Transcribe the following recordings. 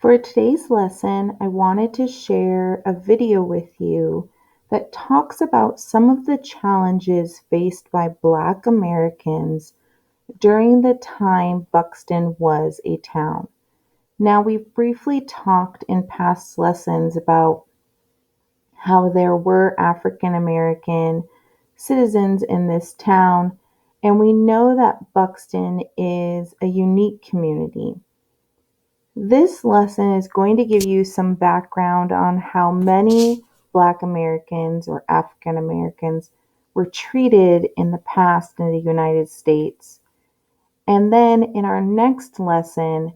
For today's lesson, I wanted to share a video with you that talks about some of the challenges faced by Black Americans during the time Buxton was a town. Now, we've briefly talked in past lessons about how there were African American citizens in this town, and we know that Buxton is a unique community. This lesson is going to give you some background on how many Black Americans or African Americans were treated in the past in the United States. And then in our next lesson,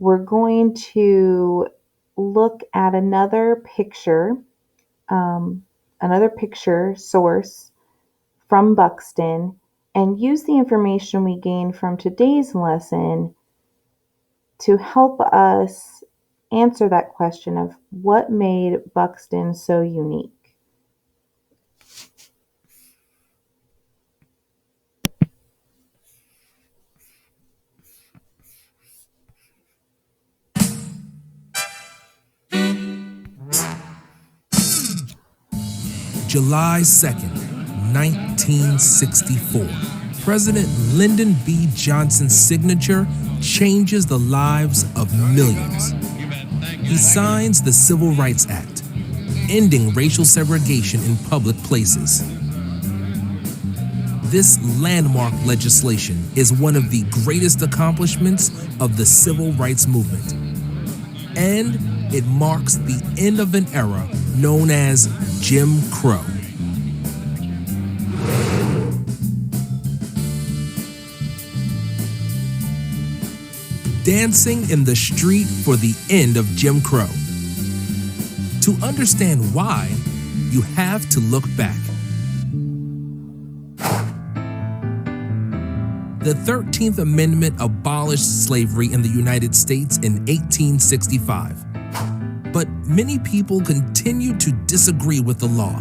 we're going to look at um, another picture source from Buxton, and use the information we gained from today's lesson to help us answer that question of what made Buxton so unique. July 2nd, 1964. President Lyndon B. Johnson's signature changes the lives of millions. He signs the Civil Rights Act, ending racial segregation in public places. This landmark legislation is one of the greatest accomplishments of the civil rights movement, and it marks the end of an era known as Jim Crow. Dancing in the street for the end of Jim Crow. To understand why, you have to look back. The 13th Amendment abolished slavery in the United States in 1865. But many people continue to disagree with the law.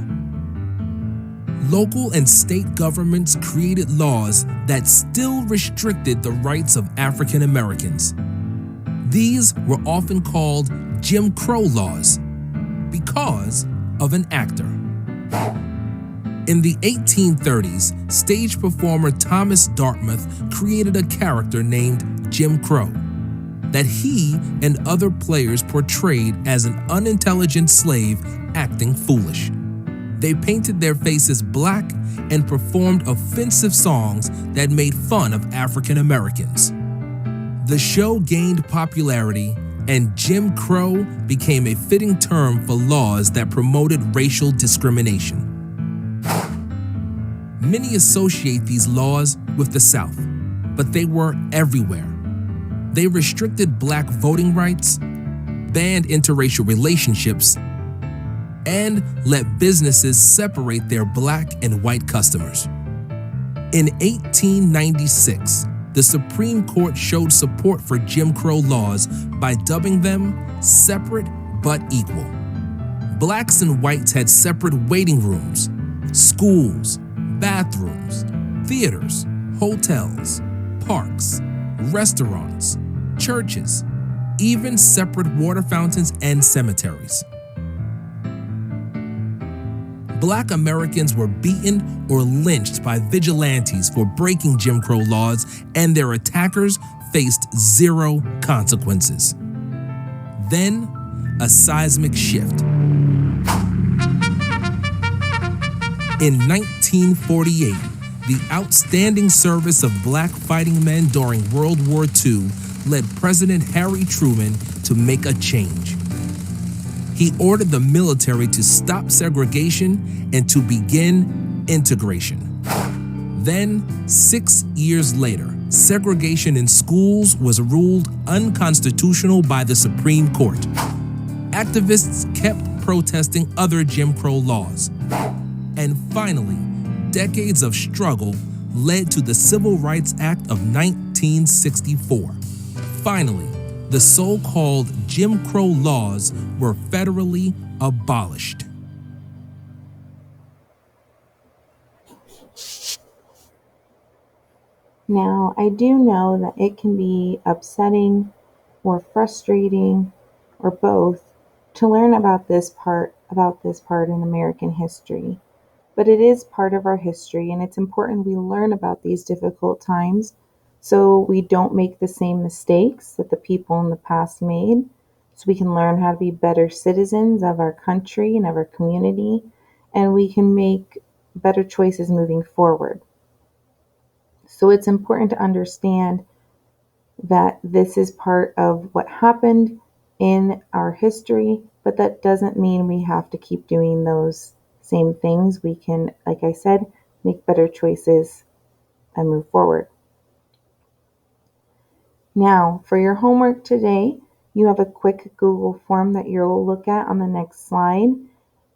Local and state governments created laws that still restricted the rights of African Americans. These were often called Jim Crow laws because of an actor. In the 1830s, stage performer Thomas Dartmouth created a character named Jim Crow that he and other players portrayed as an unintelligent slave acting foolish. They painted their faces black and performed offensive songs that made fun of African Americans. The show gained popularity, and Jim Crow became a fitting term for laws that promoted racial discrimination. Many associate these laws with the South, but they were everywhere. They restricted black voting rights, banned interracial relationships, and let businesses separate their black and white customers. In 1896, the Supreme Court showed support for Jim Crow laws by dubbing them separate but equal. Blacks and whites had separate waiting rooms, schools, bathrooms, theaters, hotels, parks, restaurants, churches, even separate water fountains and cemeteries. Black Americans were beaten or lynched by vigilantes for breaking Jim Crow laws, and their attackers faced zero consequences. Then, a seismic shift. In 1948, the outstanding service of black fighting men during World War II led President Harry Truman to make a change. He ordered the military to stop segregation and to begin integration. Then, 6 years later, segregation in schools was ruled unconstitutional by the Supreme Court. Activists kept protesting other Jim Crow laws. And finally, decades of struggle led to the Civil Rights Act of 1964. Finally, the so-called Jim Crow laws were federally abolished. Now, I do know that it can be upsetting or frustrating or both, to learn about this part in American history. But it is part of our history, and it's important we learn about these difficult times so we don't make the same mistakes that the people in the past made, so we can learn how to be better citizens of our country and of our community, and we can make better choices moving forward. So it's important to understand that this is part of what happened in our history, but that doesn't mean we have to keep doing those same things. We can, like I said, make better choices and move forward. Now, for your homework today, you have a quick Google form that you'll look at on the next slide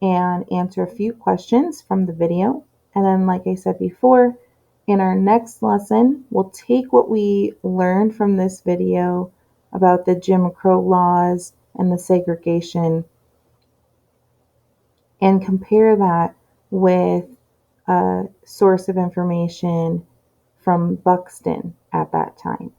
and answer a few questions from the video. And then, like I said before, in our next lesson, we'll take what we learned from this video about the Jim Crow laws and the segregation and compare that with a source of information from Buxton at that time.